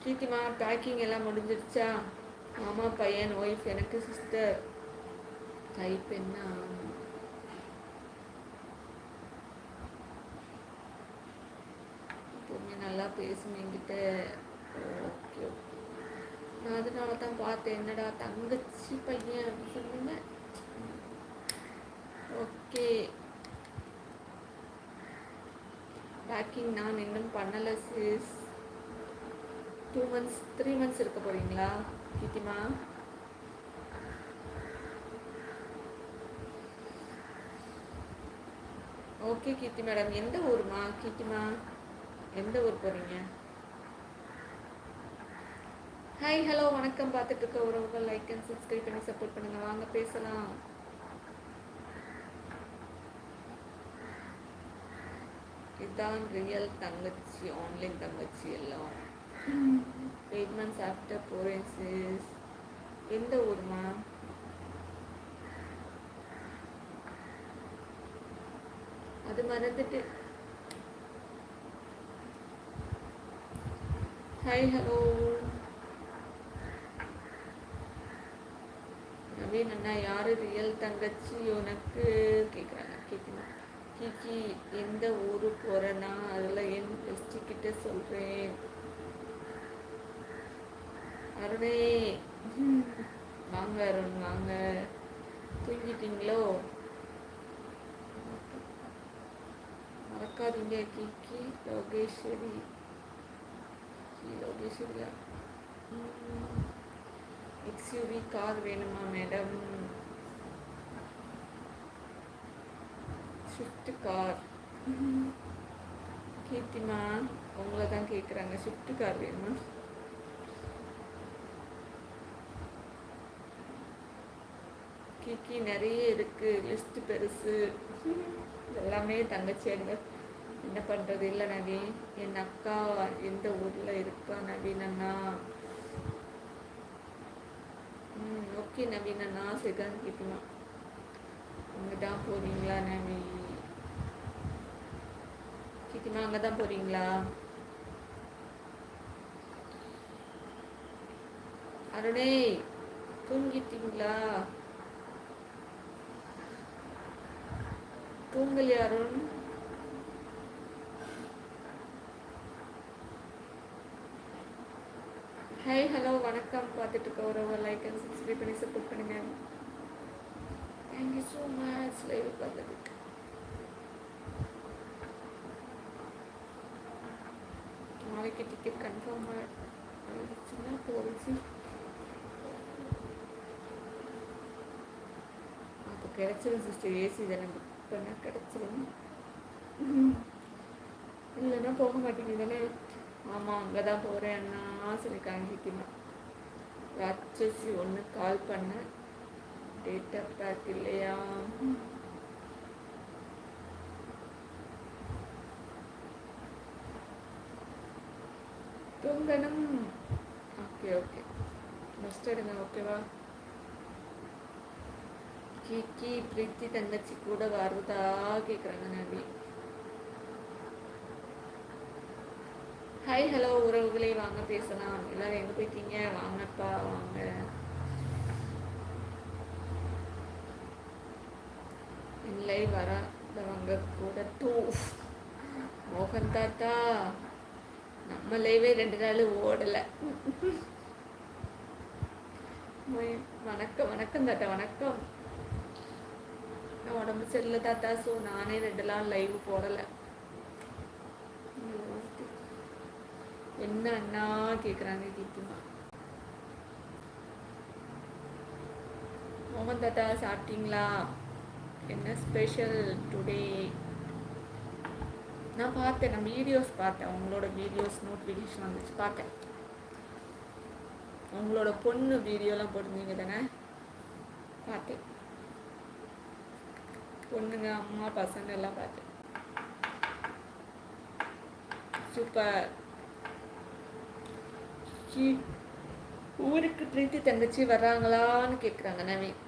கீர்த்திமா packing எல்லாம் முடிஞ்சிருச்சா? மாமா பையன் ஒய்ஃப் எனக்கு சிஸ்டர். டைப் என்ன? எப்பவுமே நல்லா பேசும் என்கிட்ட. Okay okay. நான் அதனால தான் பார்த்தேன், என்னடா தங்கச்சி பையன் அப்படின்னு சொன்னீங்க. ஓகே. பேக்கிங் நான் இன்னும் பண்ணலை சிஸ். 2 months 3 months இருக்க போறீங்களா கீர்த்திமா? ஓகே கீர்த்தி மேடம். எந்த ஊருமா கீர்த்திமா? எந்த ஊர் போறீங்க? ஹாய் ஹலோ வணக்கம். பார்த்துட்டு இருக்க உறவுகள் லைக் அண்ட் சப்ஸ்கிரைப் பண்ணி சப்போர்ட் பண்ணுங்க. வாங்க பேசலாம். இதுதான் ரியல் தங்கச்சி, ஆன்லைன் தங்கச்சி எல்லாம். 8 months ஆஃப்டர் போறேன் சிஸ். எந்த ஊருமா? அது மறந்துட்டு. ஹாய் ஹலோ நவீன் அண்ணா. யாரு ரியல் தங்கச்சி உனக்கு கேட்குறாங்க. கேட்கணும். கீக்கி எந்த ஊரு போறேன்னா அதில் என் பெஸ்டி கிட்ட சொல்கிறேன். அருணே வாங்க அருண் வாங்க. தூங்கிட்டீங்களோ? மறக்காதீங்க கீக்கி. லோகேஸ்வரி. லோகேஸ்வரியா? எக்ஸ்யூவி கார் வேணுமா மேடம்? Shift car. கீர்த்திமா உங்களை தான் கேட்குறாங்க. ஷிஃப்ட் கார் வேணுமா? கீக்கி நிறைய இருக்கு, லிஸ்ட் பெருசு. எல்லாமே தங்கச்சி அங்க. என்ன பண்றது? இல்லை நவீன், என் அக்கா எந்த ஊர்ல இருக்கா நவீன் அண்ணா? ஓகே நவீன் அண்ணா. செகண்ட் கீர்த்திமா அங்கே தான் போறீங்களா நவீன்? கீர்த்திமா அங்கே தான் போறீங்களா? அருணே தூங்கிட்டீங்களா? தூங்கலையா அருண்? ஹாய் ஹலோ வணக்கம். பார்த்துட்டு இருக்க ஒரு லைக் அண்ட் சப்ஸ்கிரைப் பண்ணி சப்போர்ட் பண்ணுங்க. தேங்க்யூ ஸோ மச் லைவ் பார்த்ததுக்கு. நாளைக்கு டிக்கெட் கன்ஃபார்ம் ஆயிடுச்சுன்னா போச்சு. அப்போ கிடைச்சிடும் சிஸ்டர். ஏசி தானே புக் பண்ண கிடைச்சிடும். இல்லைன்னா போக மாட்டேங்குது தானே. ஆமாம் அங்கே தான் போகிறேன் அண்ணா சொல்லியிருக்காங்க கீர்த்திமா. ராட்சசி ஒன்று கால் பண்ண டேட் ஆஃப் பேக் இல்லையா? தூங்கணும். ஓகே ஓகே ரெஸ்ட் எடுங்க. ஓகேவா? கீக்கி பிரீத்தி தங்கச்சி கூட வருதா கேட்குறாங்க நபி. ஹாய் ஹலோ உறவுகளே வாங்க பேசலாம். எல்லாரும் எங்கே போயிட்டீங்க? வாங்கப்பா வாங்க. இல்லை வராதவங்க கூட டூ. மோகன் தாத்தா நம்ம லைவே 2 நாள் ஓடலை. வணக்கம் வணக்கம் தாத்தா வணக்கம். உடம்பு சரியில்லை தாத்தா. ஸோ நானே 2 நாள் லைவ் போடலை. என்ன அண்ணா கேட்குறாங்க கீர்த்திமா. மோகன் தாத்தா சாப்பிட்டீங்களா? என்ன ஸ்பெஷல் டுடே? நான் பார்த்தேன், நான் வீடியோஸ் பார்த்தேன். உங்களோட வீடியோஸ் நோட்டிஃபிகேஷன் வந்துச்சு பார்த்தேன். உங்களோட பொண்ணு வீடியோலாம் போட்டிருந்தீங்க தானே, பார்த்தேன். பொண்ணுங்க அம்மா பசங்க எல்லாம் பார்த்தேன். சூப்பர். ஊருக்கு பிரீத்தி தங்கச்சி வர்றாங்களான்னு கேட்குறாங்க நவீன்.